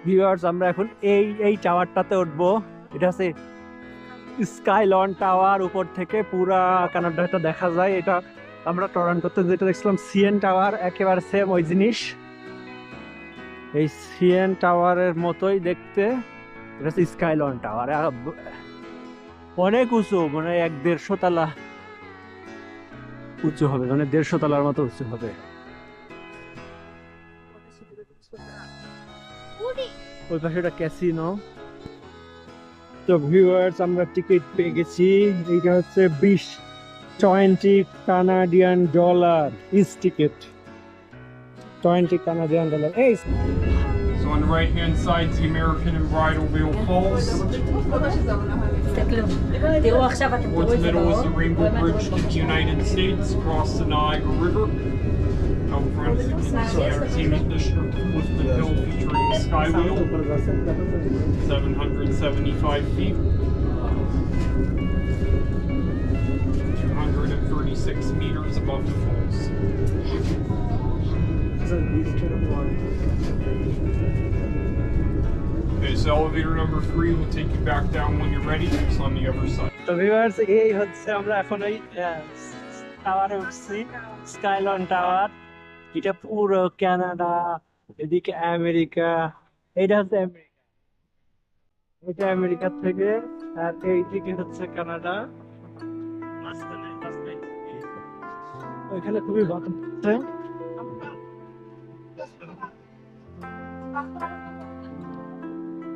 Viewers, আমরা এখন এই টাওয়ারটাতে উঠবো। এটা হচ্ছে স্কাইলন টাওয়ার। উপর থেকে পুরা কানাডাটা দেখা যায়। এটা আমরা টরন্টোতে যেটা দেখছিলাম সিএন টাওয়ার, একেবারে সেম ওই জিনিস। এই সিএন টাওয়ারের মতোই দেখতে। এটা হচ্ছে স্কাইলন টাওয়ার। অনেক উঁচু, মানে 1-1.5 তলা উঁচু হবে, মানে 150 তলার মতো উঁচু হবে। ওই পাশে একটা ক্যাসিনো। তো ভিউয়ার্স, আমরা টিকিট পেয়ে গেছি। এইটা হচ্ছে 20 কানাডিয়ান ডলার ইস টিকিট। 20 Canadian dollar. এই So on the right hand side is the American and Bridalveil Falls. Towards the middle is the Rainbow Bridge to the United States across the Niagara River. Out front is the Kinsey Entertainment District of Clifton Hill featuring the Skywheel, 775 feet. 236 meters above the falls. Okay, so elevator number 3 will take you back down when you're ready. It's on the other side. তো viewers, এই হচ্ছে আমরা এখন এই টাওয়ারে উঠছি, স্কাইলন tower. এটা পুরো কানাডা, এদিকে আমেরিকা। এটা হচ্ছে আমেরিকা, এটা আমেরিকা থেকে। আর এইদিকে হচ্ছে কানাডা। ওইখানে খুবই বাতাস হচ্ছে।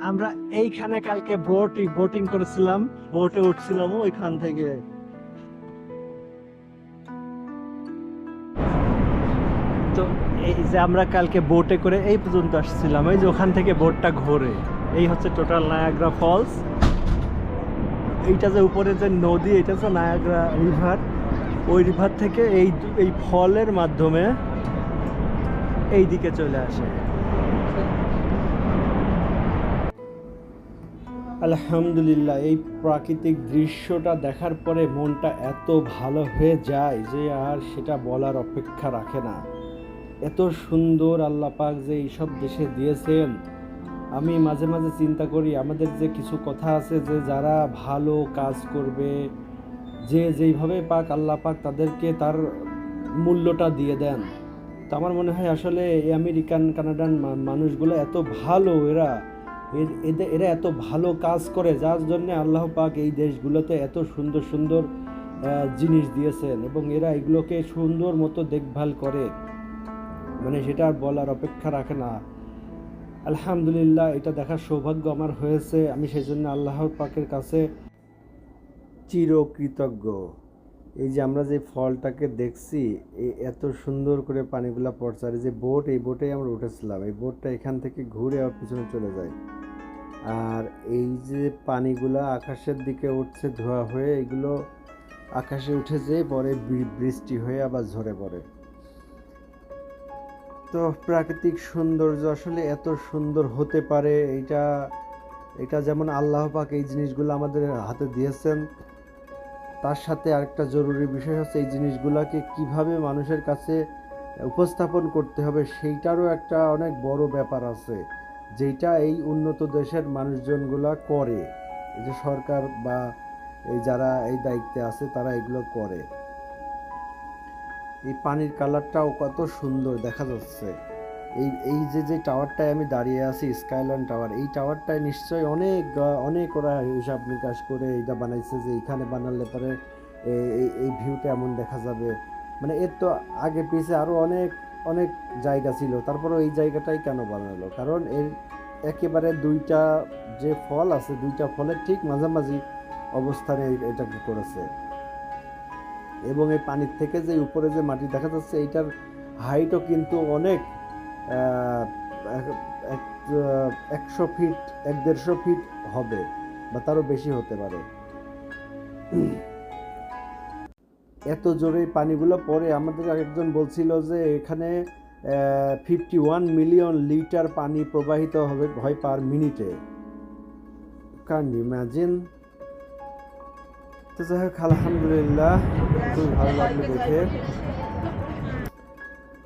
আমরা এইখানে কালকে বোটিং করেছিলাম, বোটে উঠছিলাম ওইখান থেকে। তো এই যে আমরা কালকে বোটে করে এই পর্যন্ত আসছিলাম, এই যে ওখান থেকে বোটটা ঘোরে। এই হচ্ছে টোটাল নায়াগ্রা ফলস। এইটা যে উপরে যে নদী, এটা হচ্ছে নায়াগ্রা রিভার। ওই রিভার থেকে এই ফলের মাধ্যমে এই দিকে চলে আসে। আলহামদুলিল্লাহ, এই প্রাকৃতিক দৃশ্যটা দেখার পরে মনটা এত ভালো হয়ে যায় যে আর সেটা বলার অপেক্ষা রাখে না। এত সুন্দর আল্লাহ পাক যে এইসব দেশে দিয়েছেন। আমি মাঝে মাঝে চিন্তা করি, আমাদের যে কিছু কথা আছে যে যারা ভালো কাজ করবে, যে যেইভাবে পাক আল্লাহ পাক তাদেরকে তার মূল্যটা দিয়ে দেন। তো আমার মনে হয় আসলে এই আমেরিকান কানাডান মানুষগুলো এত ভালো, এরা এত ভালো কাজ করে, যার জন্য আল্লাহ পাক এই দেশগুলোতে এত সুন্দর সুন্দর জিনিস দিয়েছেন এবং এরা এগুলোকে সুন্দর মতো দেখভাল করে, মানে সেটা আর বলার অপেক্ষা রাখে না। আলহামদুলিল্লাহ, এটা দেখার সৌভাগ্য আমার হয়েছে। আমি সেই জন্য আল্লাহর পাকের কাছে চিরকৃতজ্ঞ। এই যে আমরা যে ফলটাকে দেখছি, এত সুন্দর করে পানিগুলা পড়ছে। আর এই যে বোট, এই বোটেই আমরা উঠেছিলাম। এই বোটটা এখান থেকে ঘুরে আর পিছনে চলে যায়। আর এই যে পানিগুলা আকাশের দিকে উঠছে ধোয়া হয়ে, এগুলো আকাশে উঠে যেয়ে পরে বৃষ্টি হয়ে আবার ঝরে পড়ে। তো প্রাকৃতিক সৌন্দর্য আসলে এত সুন্দর হতে পারে, এটা যেমন আল্লাহ পাক এই জিনিসগুলো আমাদের হাতে দিয়েছেন, তার সাথে আরেকটা জরুরি বিষয় হচ্ছে এই জিনিসগুলোকে কিভাবে মানুষের কাছে উপস্থাপন করতে হবে সেইটারও একটা অনেক বড় ব্যাপার আছে, যেটা এই উন্নত দেশের মানুষজনগুলা করে। এই যে সরকার বা এই যারা এই দায়িত্বে আছে তারা এগুলো করে। এই পানির কালারটাও কত সুন্দর দেখা যাচ্ছে। এই যে টাওয়ারটায় আমি দাঁড়িয়ে আছি, স্কাইলন টাওয়ার, এই টাওয়ারটায় নিশ্চয়ই অনেক ওরা হিসাব নিকাশ করে এইটা বানাইছে যে এইখানে বানালে পরে এই ভিউটা এমন দেখা যাবে। মানে এর তো আগে পিছে আরও অনেক অনেক জায়গা ছিল, তারপরে এই জায়গাটাই কেন বানালো? কারণ এর একেবারে দুইটা যে ফল আছে, দুইটা ফলের ঠিক মাঝামাঝি অবস্থানে এটাকে করেছে। এবং এই পানির থেকে যে উপরে যে মাটি দেখা যাচ্ছে, এইটার হাইটও কিন্তু অনেক, 100 ফিট 150 ফিট হবে বা তারও বেশি হতে পারে। এত জোরে পানিগুলো পড়ে। আমাদের একজন বলছিল যে এখানে 51 মিলিয়ন লিটার পানি প্রবাহিত হয় পার মিনিটে। Can you imagine? তো যাই হোক, আলহামদুলিল্লাহ, খুব ভালো লাগলো দেখে।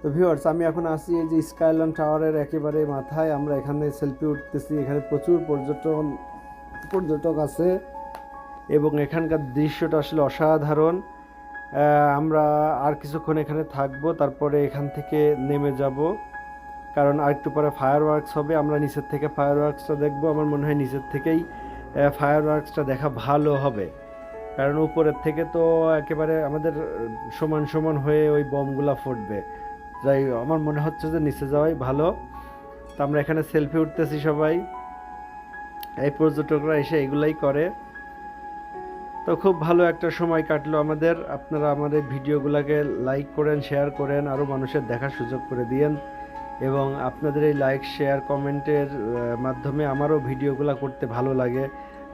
তো ভিউয়ার্স, আমি এখন আছি এই যে স্কাইল্যান্ড টাওয়ারের একেবারে মাথায়। আমরা এখানে সেলফি উঠতেছি। এখানে প্রচুর পর্যটক আছে এবং এখানকার দৃশ্যটা আসলে অসাধারণ। আমরা আর কিছুক্ষণ এখানে থাকবো, তারপরে এখান থেকে নেমে যাব, কারণ আর একটু পরে ফায়ার ওয়ার্কস হবে। আমরা নিচের থেকে ফায়ার ওয়ার্কসটা দেখবো। আমার মনে হয় নিচের থেকেই ফায়ার ওয়ার্কসটা দেখা ভালো হবে, কারণ উপরের থেকে তো একেবারে আমাদের সমান সমান হয়ে ওই বমগুলা ফুটবে। যাই আমার মনে হচ্ছে যে নিচে যাওয়াই ভালো। তো আমরা এখানে সেলফি উঠতেছি সবাই। এই পর্যটকরা এসে এগুলাই করে। তো খুব ভালো একটা সময় কাটলো আমাদের। আপনারা আমাদের ভিডিওগুলোকে লাইক করেন, শেয়ার করেন, আরও মানুষের দেখার সুযোগ করে দিয়েন, এবং আপনাদের এই লাইক শেয়ার কমেন্টের মাধ্যমে আমারও ভিডিওগুলো করতে ভালো লাগে,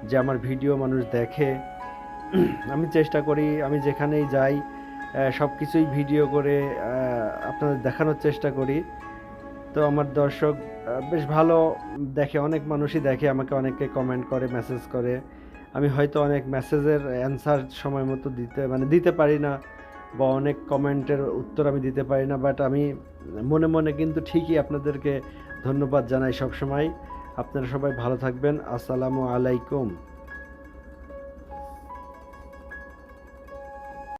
যে আমার ভিডিও মানুষ দেখে। আমি চেষ্টা করি আমি যেখানেই যাই সব কিছুই ভিডিও করে আপনাদের দেখানোর চেষ্টা করি। তো আমার দর্শক বেশ ভালো দেখে, অনেক মানুষই দেখে, আমাকে অনেকে কমেন্ট করে, মেসেজ করে। আমি হয়তো অনেক মেসেজের অ্যান্সার সময় মতো দিতে পারি না, বা অনেক কমেন্টের উত্তর আমি দিতে পারি না, বাট আমি মনে মনে কিন্তু ঠিকই আপনাদেরকে ধন্যবাদ জানাই সব সময়। আপনারা সবাই ভালো থাকবেন। আসসালামু আলাইকুম।